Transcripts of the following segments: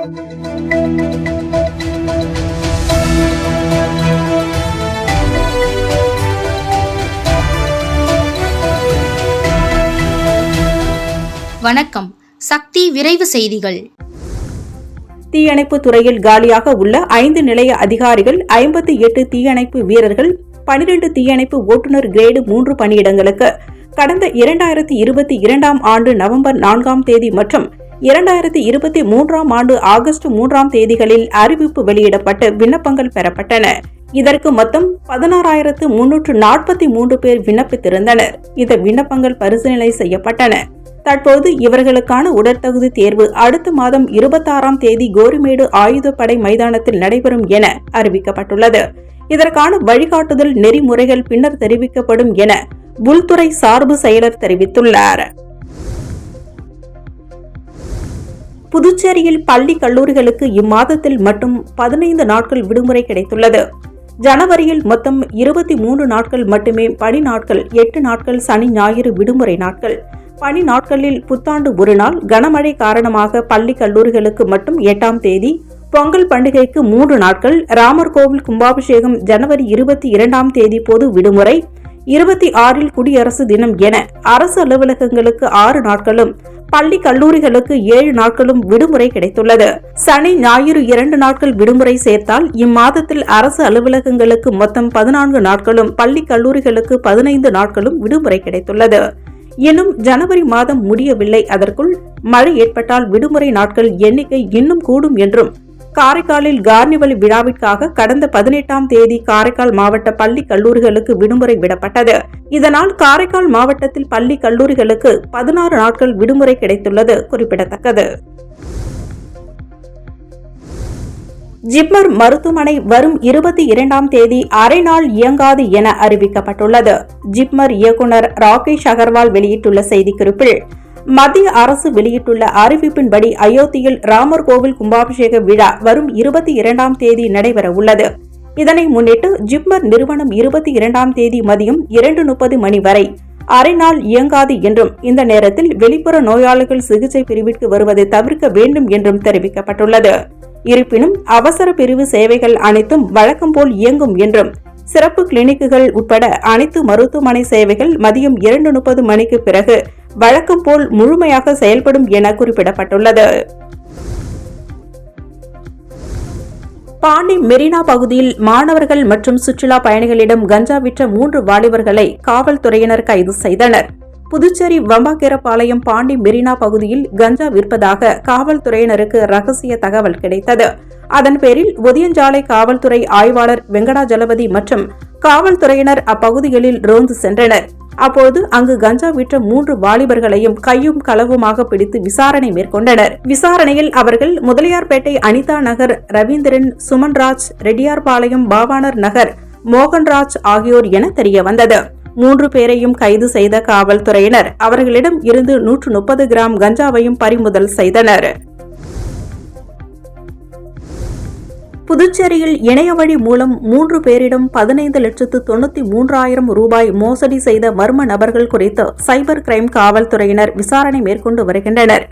வணக்கம். சக்தி விரைவு செய்திகள். தீயணைப்பு துறையில் காலியாக உள்ள 5 நிலைய அதிகாரிகள், 58 தீயணைப்பு வீரர்கள், 12 தீயணைப்பு ஓட்டுநர் கிரேடு 3 பணியிடங்களுக்கு கடந்த 2022ஆம் ஆண்டு நவம்பர் 4ஆம் தேதி மற்றும் 2023ஆம் ஆண்டு ஆகஸ்ட் 3ஆம் தேதிகளில் அறிவிப்பு வெளியிடப்பட்டு விண்ணப்பங்கள் பெறப்பட்டன. இதற்கு மொத்தம் 16,343 பேர் விண்ணப்பித்திருந்தனர். இந்த விண்ணப்பங்கள் பரிசீலனை செய்யப்பட்டன. தற்போது இவர்களுக்கான உடற்தகுதி தேர்வு அடுத்த மாதம் 26ஆம் தேதி கோரிமேடு ஆயுதப்படை மைதானத்தில் நடைபெறும் என அறிவிக்கப்பட்டுள்ளது. இதற்கான வழிகாட்டுதல் நெறிமுறைகள் பின்னர் தெரிவிக்கப்படும் என உள்துறை சார்பு செயலர் தெரிவித்துள்ளார். புதுச்சேரியில் பள்ளி கல்லூரிகளுக்கு இம்மாதத்தில் மட்டும் 15 நாட்கள் விடுமுறை கிடைத்துள்ளது. ஜனவரியில் மொத்தம் 23 நாட்கள் மட்டுமே பணி நாட்கள், 8 நாட்கள் சனி ஞாயிறு விடுமுறை நாட்கள். பணி நாட்களில் புத்தாண்டு ஒரு நாள், கனமழை காரணமாக பள்ளி கல்லூரிகளுக்கு மட்டும் 8ஆம் தேதி, பொங்கல் பண்டிகைக்கு 3 நாட்கள், ராமர் கோவில் கும்பாபிஷேகம் ஜனவரி 22ஆம் தேதி பொது விடுமுறை, 26இல் குடியரசு தினம் என அரசு அலுவலகங்களுக்கு 6 நாட்களும், பள்ளி கல்லூரிகளுக்கு 7 நாட்களும் விடுமுறை கிடைத்துள்ளது. சனி ஞாயிறு 2 நாட்கள் விடுமுறை சேர்த்தால் இம்மாதத்தில் அரசு அலுவலகங்களுக்கு மொத்தம் 14 நாட்களும், பள்ளி கல்லூரிகளுக்கு 15 நாட்களும் விடுமுறை கிடைத்துள்ளது. இன்னும் ஜனவரி மாதம் முடியவில்லை. அதற்குள் மழை ஏற்பட்டால் விடுமுறை நாட்கள் எண்ணிக்கை இன்னும் கூடும் என்றும், காரைக்காலில் கார்னிவல் விழாவிற்காக கடந்த 18ஆம் தேதி காரைக்கால் மாவட்ட பள்ளி கல்லூரிகளுக்கு விடுமுறை விடப்பட்டது. இதனால் காரைக்கால் மாவட்டத்தில் பள்ளி கல்லூரிகளுக்கு 16 நாட்கள் விடுமுறை கிடைத்துள்ளது குறிப்பிடத்தக்கது. ஜிப்மர் மருத்துவமனை வரும் 22ஆம் தேதி அரை நாள் இயங்காது என அறிவிக்கப்பட்டுள்ளது. ஜிப்மர் இயக்குநர் ராகேஷ் அகர்வால் வெளியிட்டுள்ள செய்திக்குறிப்பில், மத்திய அரசு வெளியிட்டுள்ள அறிவிப்பின்படி அயோத்தியில் ராமர் கோவில் கும்பாபிஷேக விழா வரும் 22ஆம் தேதி நடைபெற உள்ளது. இதனை முன்னிட்டு ஜிப்மர் நிறுவனம் 22ஆம் தேதி மதியம் 2:30 மணி வரை அரை நாள் இயங்காது என்றும், இந்த நேரத்தில் வெளிப்புற நோயாளிகள் சிகிச்சை பிரிவிற்கு வருவதை தவிர்க்க வேண்டும் என்றும் தெரிவிக்கப்பட்டுள்ளது. இருப்பினும் அவசர பிரிவு சேவைகள் அனைத்தும் வழக்கம் போல் இயங்கும் என்றும், சிறப்பு கிளினிக்குகள் உட்பட அனைத்து மருத்துவமனை சேவைகள் மதியம் 2:30 மணிக்கு பிறகு வழக்கம் போல் முழுமையாக செயல்படும் என குறிப்பிடப்பட்டுள்ளது. பாண்டி மெரினா பகுதியில் மாணவர்கள் மற்றும் சுற்றுலா பயணிகளிடம் கஞ்சா விற்ற 3 வாலிபர்களை காவல்துறையினர் கைது செய்தனர். புதுச்சேரி வம்பாக்கீரபாளையம் பாண்டி மெரினா பகுதியில் கஞ்சா விற்பதாக காவல்துறையினருக்கு ரகசிய தகவல் கிடைத்தது. அதன் பேரில் ஒதியஞ்சாலை காவல்துறை ஆய்வாளர் வெங்கடாஜலபதி மற்றும் காவல்துறையினர் அப்பகுதிகளில் ரோந்து சென்றனர். அப்போது அங்கு கஞ்சா விற்ற 3 வாலிபர்களையும் கையும் களவுமாக பிடித்து விசாரணை மேற்கொண்டனர். விசாரணையில் அவர்கள் முதலியார்பேட்டை அனிதா நகர் ரவீந்திரன், சுமன்ராஜ், ரெட்டியார்பாளையம் பாவாணர் நகர் மோகன்ராஜ் ஆகியோர் என தெரியவந்தது. 3 பேரையும் கைது செய்த காவல்துறையினர் அவர்களிடம் இருந்து 130 கிராம் கஞ்சாவையும் பறிமுதல் செய்தனர். புதுச்சேரியில் இணையவழி மூலம் 3 பேரிடம் 15,93,000 ரூபாய் மோசடி செய்த மர்ம நபர்கள் குறித்து சைபர் கிரைம் காவல்துறையினர் விசாரணை மேற்கொண்டு வருகின்றனர்.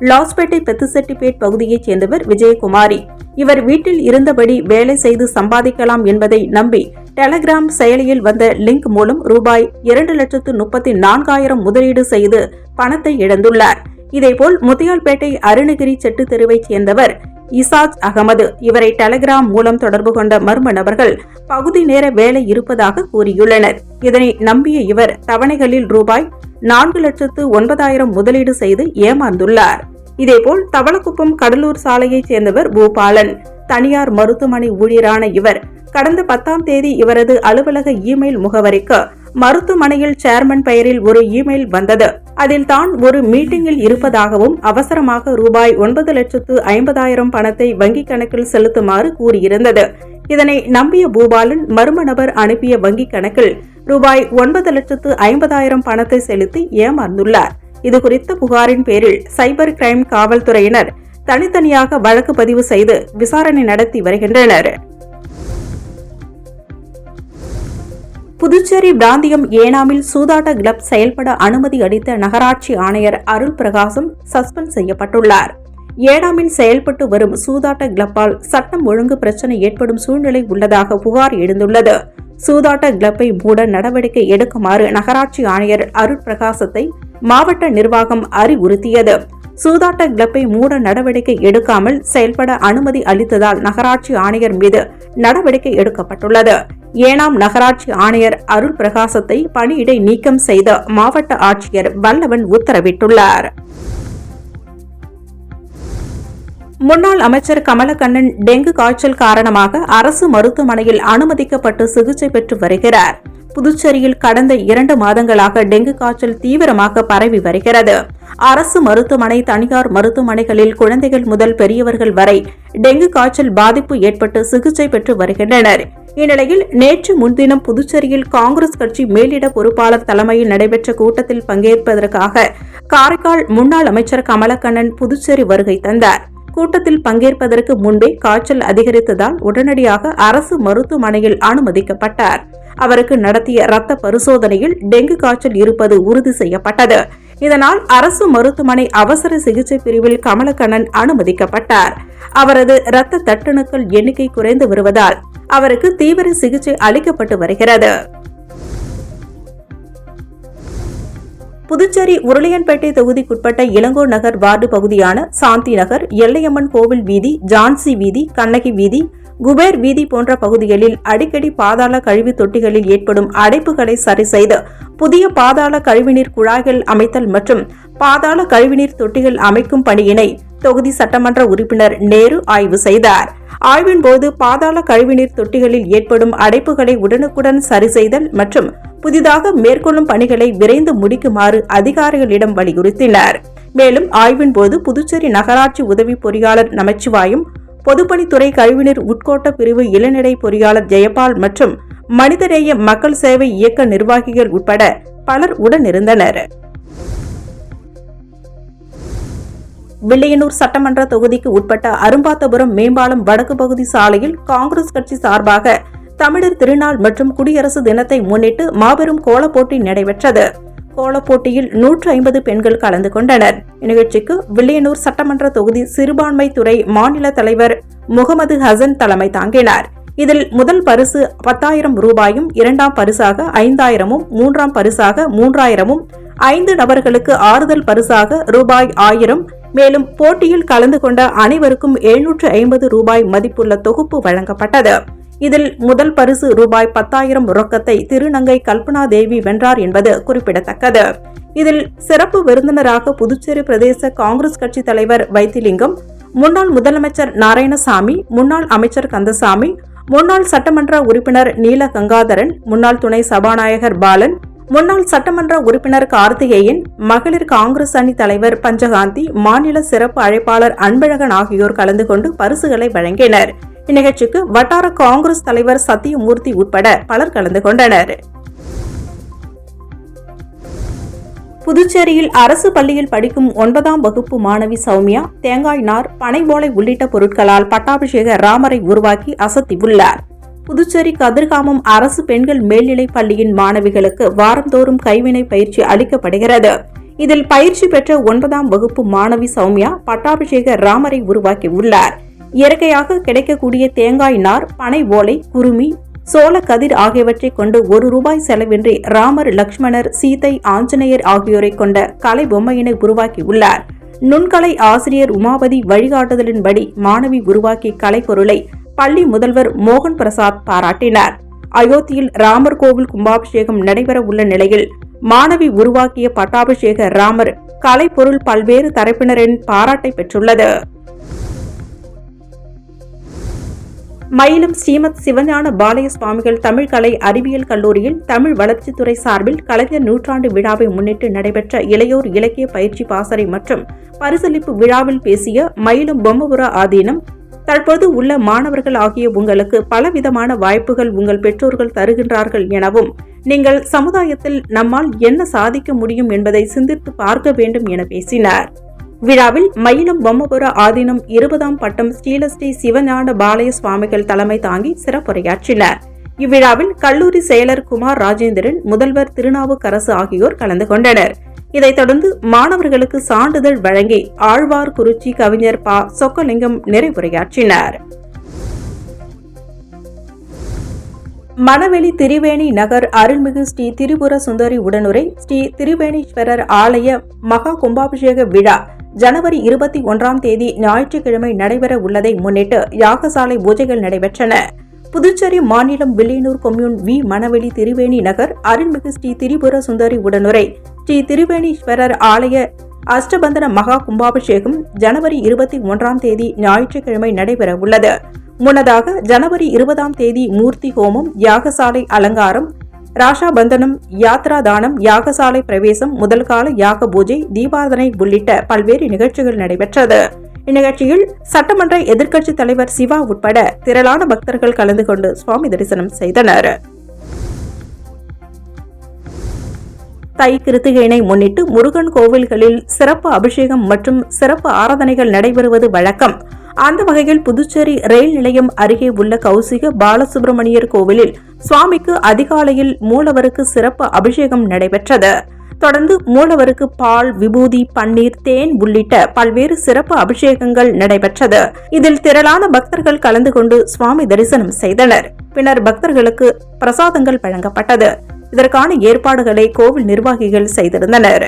லாஸ்பேட்டை பெத்துசெட்டிப்பேட் பகுதியைச் சேர்ந்தவர் விஜயகுமாரி. இவர் வீட்டில் இருந்தபடி வேலை செய்து சம்பாதிக்கலாம் என்பதை நம்பி டெலகிராம் செயலியில் வந்த லிங்க் மூலம் ரூபாய் 2,34,000 முதலீடு செய்து பணத்தை இழந்துள்ளார். இதேபோல் முத்தியால்பேட்டை அருணகிரி செட்டு தெருவைச் சேர்ந்தவர் இசாஜ் அகமது. இவரை டெலகிராம் மூலம் தொடர்பு கொண்ட மர்ம நபர்கள் பகுதி நேர வேலை இருப்பதாக கூறியுள்ளனர். இதனை நம்பிய இவர் தவணைகளில் ரூபாய் 4,09,000 முதலீடு செய்து ஏமாந்துள்ளார். இதேபோல் தவளக்குப்பம் கடலூர் சாலையைச் சேர்ந்தவர் பூபாலன். தனியார் மருத்துவமனை ஊழியரான இவர் கடந்த 10ஆம் தேதி இவரது அலுவலக இமெயில் முகவரிக்கு மருத்துவமனையில் சேர்மன் பெயரில் ஒரு இமெயில் வந்தது. அதில் தான் ஒரு மீட்டிங்கில் இருப்பதாகவும் அவசரமாக ரூபாய் 9,50,000 பணத்தை வங்கிக் கணக்கில் செலுத்துமாறு கூறியிருந்தது. இதனை நம்பிய பூபாலன் மர்ம நபர் அனுப்பிய வங்கிக் கணக்கில் ரூபாய் 9,50,000 பணத்தை செலுத்தி ஏமாந்துள்ளார். இதுகுறித்த புகாரின் பேரில் சைபர் கிரைம் காவல்துறையினர் தனித்தனியாக வழக்கு பதிவு செய்து விசாரணை நடத்தி வருகின்றனர். புதுச்சேரி பிராந்தியம் ஏனாமில் சூதாட்ட கிளப் செயல்பட அனுமதி அளித்த நகராட்சி ஆணையர் அருள் பிரகாசம் சஸ்பெண்ட் செய்யப்பட்டுள்ளார். ஏனாமில் செயல்பட்டு வரும் சூதாட்ட கிளப்பால் சட்டம் ஒழுங்கு பிரச்சினை ஏற்படும் சூழ்நிலை உள்ளதாக புகார் எழுந்துள்ளது. சூதாட்ட கிளப்பை மூட நடவடிக்கை எடுக்குமாறு நகராட்சி ஆணையர் அருட்பிரகாசத்தை மாவட்ட நிர்வாகம் அறிவுறுத்தியது. சூதாட்ட கிளப்பை மூட நடவடிக்கை எடுக்காமல் செயல்பட அனுமதி அளித்ததால் நகராட்சி ஆணையர் மீது நடவடிக்கை எடுக்கப்பட்டுள்ளது. ஏனாம் நகராட்சி ஆணையர் அருட்பிரகாசத்தை பணியிடை நீக்கம் செய்த மாவட்ட ஆட்சியர் வல்லவன் உத்தரவிட்டுள்ளார். முன்னாள் அமைச்சர் கமலக்கண்ணன் டெங்கு காய்ச்சல் காரணமாக அரசு மருத்துவமனையில் அனுமதிக்கப்பட்டு சிகிச்சை பெற்று வருகிறார். புதுச்சேரியில் கடந்த 2 மாதங்களாக டெங்கு காய்ச்சல் தீவிரமாக பரவி வருகிறது. அரசு மருத்துவமனை, தனியார் மருத்துவமனைகளில் குழந்தைகள் முதல் பெரியவர்கள் வரை டெங்கு காய்ச்சல் பாதிப்பு ஏற்பட்டு சிகிச்சை பெற்று வருகின்றனர். இந்நிலையில் நேற்று முன்தினம் புதுச்சேரியில் காங்கிரஸ் கட்சி மேலிட பொறுப்பாளர் தலைமையில் நடைபெற்ற கூட்டத்தில் பங்கேற்பதற்காக காரைக்கால் முன்னாள் அமைச்சர் கமலக்கண்ணன் புதுச்சேரி வருகை தந்தார். கூட்டத்தில் பங்கேற்பதற்கு முன்பே காய்ச்சல் அதிகரித்ததால் உடனடியாக அரசு மருத்துவமனையில் அனுமதிக்கப்பட்டார். அவருக்கு நடத்திய இரத்த பரிசோதனையில் டெங்கு காய்ச்சல் இருப்பது உறுதி செய்யப்பட்டது. இதனால் அரசு மருத்துவமனை அவசர சிகிச்சை பிரிவில் கமலக்கண்ணன் அனுமதிக்கப்பட்டார். அவரது இரத்த தட்டணுக்கள் எண்ணிக்கை குறைந்து வருவதால் அவருக்கு தீவிர சிகிச்சை அளிக்கப்பட்டு வருகிறது. புதுச்சேரி உருளையன்பேட்டை தொகுதிக்குட்பட்ட இளங்கோ நகர் வார்டு பகுதியான சாந்தி நகர், எல்லையம்மன் கோவில் வீதி, ஜான்சி வீதி, கண்ணகி வீதி, குபேர் வீதி போன்ற பகுதிகளில் அடிக்கடி பாதாள கழிவு தொட்டிகளில் ஏற்படும் அடைப்புகளை சரி செய்து புதிய பாதாள கழிவுநீர் குழாய்கள் அமைத்தல் மற்றும் பாதாள கழிவுநீர் தொட்டிகள் அமைக்கும் பணியினை தொகுதி சட்டமன்ற உறுப்பினர் நேரு ஆய்வு செய்தார். ஆய்வின் போது பாதாள கழிவுநீர் தொட்டிகளில் ஏற்படும் அடைப்புகளை உடனுக்குடன் சரி செய்தல் மற்றும் புதிதாக மேற்கொள்ளும் பணிகளை விரைந்து முடிக்குமாறு அதிகாரிகளிடம் வலியுறுத்தினர். மேலும் ஆய்வின் போது புதுச்சேரி நகராட்சி உதவி பொறியாளர் நமச்சிவாயம், பொதுப்பணித்துறை கழிவுநீர் உட்கோட்ட பிரிவு இளநிலை பொறியாளர் ஜெயபால் மற்றும் மனிதநேய மக்கள் சேவை இயக்க நிர்வாகிகள் உட்பட பலர் உடனிருந்தனர். வில்லியனூர் சட்டமன்ற தொகுதிக்கு உட்பட்ட அரும்பாத்தபுரம் மேம்பாலம் வடக்கு பகுதி சாலையில் காங்கிரஸ் கட்சி சார்பாக தமிழர் திருநாள் மற்றும் குடியரசு தினத்தை முன்னிட்டு மாபெரும் கோலப்போட்டி நடைபெற்றது. கோலப்போட்டியில் 150 பெண்கள் கலந்து கொண்டனர். இந்நிகழ்ச்சிக்கு வில்லியனூர் சட்டமன்ற தொகுதி சிறுபான்மை துறை மாநில தலைவர் முகமது ஹசன் தலைமை தாங்கினார். இதில் முதல் பரிசு 10,000 ரூபாயும், 2ஆம் பரிசாக 5,000, 3ஆம் பரிசாக 3,000, 5 நபர்களுக்கு ஆறுதல் பரிசாக ரூபாய் 1,000, மேலும் போட்டியில் கலந்து கொண்ட அனைவருக்கும் 750 ரூபாய் மதிப்புள்ள தொகுப்பு வழங்கப்பட்டது. இதில் முதல் பரிசு ரூபாய் 10,000 ரொக்கத்தை திருநங்கை கல்பனா தேவி வென்றார் என்பது குறிப்பிடத்தக்கது. இதில் சிறப்பு விருந்தினராக புதுச்சேரி பிரதேச காங்கிரஸ் கட்சி தலைவர் வைத்திலிங்கம், முன்னாள் முதலமைச்சர் நாராயணசாமி, முன்னாள் அமைச்சர் கந்தசாமி, முன்னாள் சட்டமன்ற உறுப்பினர் நீல கங்காதரன், முன்னாள் துணை சபாநாயகர் பாலன், முன்னாள் சட்டமன்ற உறுப்பினர் கார்த்திகேயன், மகளிர் காங்கிரஸ் அணி தலைவர் பஞ்சகாந்தி, மாநில சிறப்பு அழைப்பாளர் அன்பழகன் ஆகியோர் கலந்து கொண்டு பரிசுகளை வழங்கினர். இந்நிகழ்ச்சிக்கு வட்டார காங்கிரஸ் தலைவர் சத்தியமூர்த்தி உட்பட பலர் கலந்து கொண்டனர். புதுச்சேரியில் அரசு பள்ளியில் படிக்கும் 9ஆம் வகுப்பு மாணவி சௌமியா தேங்காய் நார், பனை ஓலை உள்ளிட்ட பொருட்களால் பட்டாபிஷேக ராமரை உருவாக்கி அசத்தியுள்ளார். புதுச்சேரி கதிர்காமம் அரசு பெண்கள் மேல்நிலைப் பள்ளியின் மாணவிகளுக்கு வாரந்தோறும் கைவினை பயிற்சி அளிக்கப்படுகிறது. இதில் பயிற்சி பெற்ற 9ஆம் வகுப்பு மாணவி சௌமியா பட்டாபிஷேக ராமரை உருவாக்கியுள்ளார். இயற்கையாக கிடைக்கக்கூடிய தேங்காய் நார், பனை ஓலை, குருமி, சோள கதிர் ஆகியவற்றை கொண்டு ₹1 செலவின்றி ராமர், லக்ஷ்மணர், சீதை, ஆஞ்சநேயர் ஆகியோரை கொண்ட கலை பொம்மையினை உருவாக்கியுள்ளார். நுண்கலை ஆசிரியர் உமாபதி வழிகாட்டுதலின்படி மாணவி உருவாக்கிய கலைப்பொருளை பள்ளி முதல்வர் மோகன் பிரசாத் பாராட்டினார். அயோத்தியில் ராமர் கோவில் கும்பாபிஷேகம் நடைபெற உள்ள நிலையில் மாணவி உருவாக்கிய பட்டாபிஷேக ராமர் கலைப்பொருள் பல்வேறு தரப்பினரின் பாராட்டை பெற்றுள்ளது. மயிலம் ஸ்ரீமத் சிவஞான பாலய சுவாமிகள் தமிழ் கலை அறிவியல் கல்லூரியில் தமிழ் வளர்ச்சித்துறை சார்பில் கலைஞர் நூற்றாண்டு விழாவை முன்னிட்டு நடைபெற்ற இளையோர் இலக்கிய பயிற்சி பாசறை மற்றும் பரிசளிப்பு விழாவில் பேசிய மயிலம் பொம்மபுர ஆதீனம், தற்போது உள்ள மாணவர்கள் ஆகிய உங்களுக்கு பலவிதமான வாய்ப்புகள் உங்கள் பெற்றோர்கள் தருகின்றார்கள் எனவும், நீங்கள் சமுதாயத்தில் நம்மால் என்ன சாதிக்க முடியும் என்பதை சிந்தித்து பார்க்க வேண்டும் என பேசினார். விழாவில் மயிலம் பொம்மபுர ஆதீனம் 20ஆம் பட்டம் ஸ்ரீலஸ்ரீ சிவஞான பாலய சுவாமிகள் தலைமை தாங்கி சிறப்புரையாற்றினர். இவ்விழாவில் கல்லூரி செயலர் குமார் ராஜேந்திரன், முதல்வர் திருநாவுக்கரசு ஆகியோர் கலந்து கொண்டனர். இதைத் தொடர்ந்து மாணவர்களுக்கு சான்றிதழ் வழங்கி ஆழ்வார்குறிச்சி கவிஞர் ப. சொக்கலிங்கம் நிறைவுரையாற்றினார். மணவெளி திரிவேணி நகர் அருள்மிகு ஸ்ரீ திரிபுர சுந்தரி உடனுரை ஸ்ரீ திரிவேணீஸ்வரர் ஆலய மகா கும்பாபிஷேக விழா ஜனவரி 21ஆம் தேதி ஞாயிற்றுக்கிழமை நடைபெற உள்ளதை முன்னிட்டு யாகசாலை பூஜைகள் நடைபெற்றன. புதுச்சேரி மாநிலம் வில்லியனூர் கொம்யூன் வி. மணவெளி திரிவேணி நகர் அருள்மிகு ஸ்ரீ திரிபுர சுந்தரி உடனுரை ஸ்ரீ திரிவேணீஸ்வரர் ஆலய அஷ்டபந்தன மகா கும்பாபிஷேகம் ஜனவரி 21ஆம் தேதி ஞாயிற்றுக்கிழமை நடைபெற உள்ளது. முன்னதாக ஜனவரி 20ஆம் தேதி மூர்த்தி ஹோமம், யாகசாலை அலங்காரம், ராஷாபந்தனம், யாத்ரா தானம், யாகசாலை பிரவேசம், முதல் கால யாக பூஜை, தீபாராதனை உள்ளிட்ட பல்வேறு நிகழ்ச்சிகள் நடைபெற்றது. இந்நிகழ்ச்சியில் சட்டமன்ற எதிர்க்கட்சித் தலைவர் சிவா உட்பட திரளான பக்தர்கள் கலந்து கொண்டு சுவாமி தரிசனம் செய்தனர். தை கிருத்திகையினை முன்னிட்டு முருகன் கோவில்களில் சிறப்பு அபிஷேகம் மற்றும் சிறப்பு ஆராதனைகள் நடைபெறுவது வழக்கம். அந்த வகையில் புதுச்சேரி ரயில் நிலையம் அருகே உள்ள கௌசிக பாலசுப்பிரமணியர் கோவிலில் சுவாமிக்கு அதிகாலையில் மூலவருக்கு சிறப்பு அபிஷேகம் நடைபெற்றது. தொடர்ந்து மூலவருக்கு பால், விபூதி, பன்னீர், தேன் உள்ளிட்ட பல்வேறு சிறப்பு அபிஷேகங்கள் நடைபெற்றது. இதில் திரளான பக்தர்கள் கலந்து கொண்டு சுவாமி தரிசனம் செய்தனர். பின்னர் பக்தர்களுக்கு பிரசாதங்கள் வழங்கப்பட்டது. இதற்கான ஏற்பாடுகளை கோவில் நிர்வாகிகள் செய்திருந்தனர்.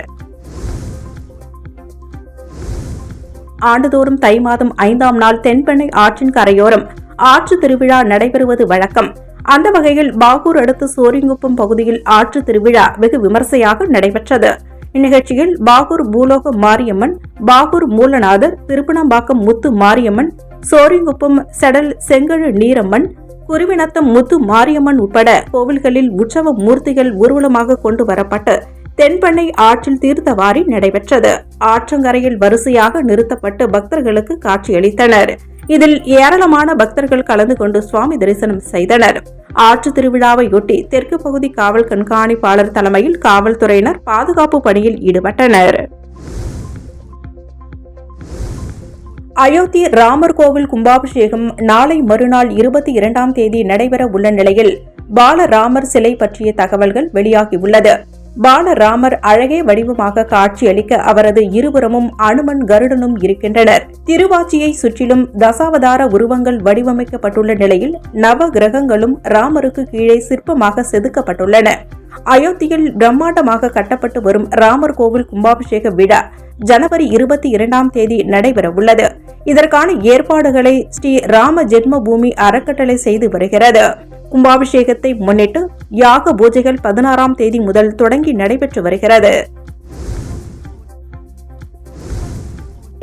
ஆண்டுதோறும் தை மாதம் 5ஆம் நாள் தென்பெண்ணை ஆற்றின் கரையோரம் ஆற்று திருவிழா நடைபெறுவது வழக்கம். அந்த வகையில் பாகூர் அடுத்த சோரிங்குப்பம் பகுதியில் ஆற்று திருவிழா வெகு விமர்சையாக நடைபெற்றது. இந்நிகழ்ச்சியில் பாகூர் பூலோக மாரியம்மன், பாகூர் மூலநாதர், திருப்பனம்பாக்கம் முத்து மாரியம்மன், சோரிங்குப்பம் செடல் செங்கழு நீரம்மன், குருவினத்தம் முத்து மாரியம்மன் உட்பட கோவில்களில் உற்சவ மூர்த்திகள் ஊர்வலமாக கொண்டு வரப்பட்டு தென்பெண்ணை ஆற்றில் தீர்த்தவாரி நடைபெற்றது. ஆற்றங்கரையில் வரிசையாக நிறுத்தப்பட்டு பக்தர்களுக்கு காட்சியளித்தனர். இதில் ஏராளமான பக்தர்கள் கலந்து கொண்டு சுவாமி தரிசனம் செய்தனர். ஆற்று திருவிழாவையொட்டி தெற்கு பகுதி காவல் கண்காணிப்பாளர் தலைமையில் காவல்துறையினர் பாதுகாப்பு பணியில் ஈடுபட்டனர். அயோத்தி ராமர் கோவில் கும்பாபிஷேகம் நாளை மறுநாள் 22ஆம் தேதி நடைபெற உள்ள நிலையில் பாலராமர் சிலை பற்றிய தகவல்கள் வெளியாகியுள்ளது. பாலராமர் அழகே வடிவமாக காட்சியளிக்க அவரது இருபுறமும் அனுமன், கருடனும் இருக்கின்றனர். திருவாச்சியை சுற்றிலும் தசாவதார உருவங்கள் வடிவமைக்கப்பட்டுள்ள நிலையில் நவ கிரகங்களும் ராமருக்கு கீழே சிற்பமாக செதுக்கப்பட்டுள்ளன. அயோத்தியில் பிரம்மாண்டமாக கட்டப்பட்டு வரும் ராமர் கோவில் கும்பாபிஷேக விழா ஜனவரி 22ஆம் தேதி நடைபெற உள்ளது. இதற்கான ஏற்பாடுகளை ஸ்ரீ ராம ஜென்ம பூமி அறக்கட்டளை செய்து வருகிறது. கும்பாபிஷேகத்தை முன்னிட்டு யாக பூஜைகள் 16ஆம் தேதி முதல் தொடங்கி நடைபெற்று வருகிறது.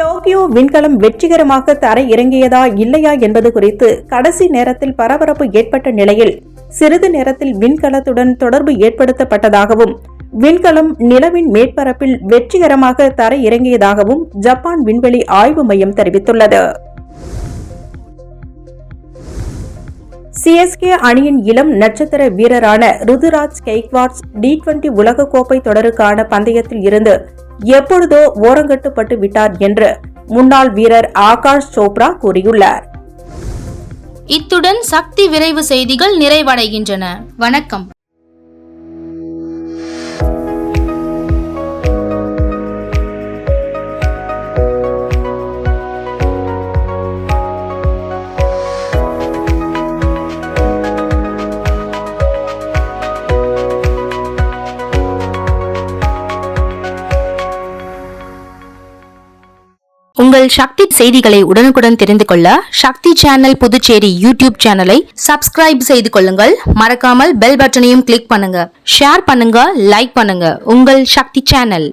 டோக்கியோ விண்கலம் வெற்றிகரமாக தரை இறங்கியதா இல்லையா என்பது குறித்து கடைசி நேரத்தில் பரபரப்பு ஏற்பட்ட நிலையில் சிறிது நேரத்தில் விண்கலத்துடன் தொடர்பு ஏற்படுத்தப்பட்டதாகவும் விண்கலம் நிலவின் மேற்பரப்பில் வெற்றிகரமாக தரை இறங்கியதாகவும் ஜப்பான் விண்வெளி ஆய்வு மையம் தெரிவித்துள்ளது. சிஎஸ்கே அணியின் இளம் நட்சத்திர வீரரான ருதுராஜ் கெய்க்வாட் T20 உலகக்கோப்பை தொடருக்கான பந்தயத்தில் இருந்து எப்பொழுதோ ஓரங்கட்டுப்பட்டு விட்டார் என்று முன்னாள் வீரர் ஆகாஷ் சோப்ரா கூறியுள்ளார். இத்துடன் சக்தி விரைவு செய்திகள் நிறைவடைகின்றன. வணக்கம். உங்கள் சக்தி செய்திகளை உடனுக்குடன் தெரிந்து கொள்ள சக்தி சேனல் புதுச்சேரி யூடியூப் சேனலை சப்ஸ்கிரைப் செய்து கொள்ளுங்கள். மறக்காமல் பெல் பட்டனையும் கிளிக் பண்ணுங்க, ஷேர் பண்ணுங்க, லைக் பண்ணுங்க. உங்கள் சக்தி சேனல்.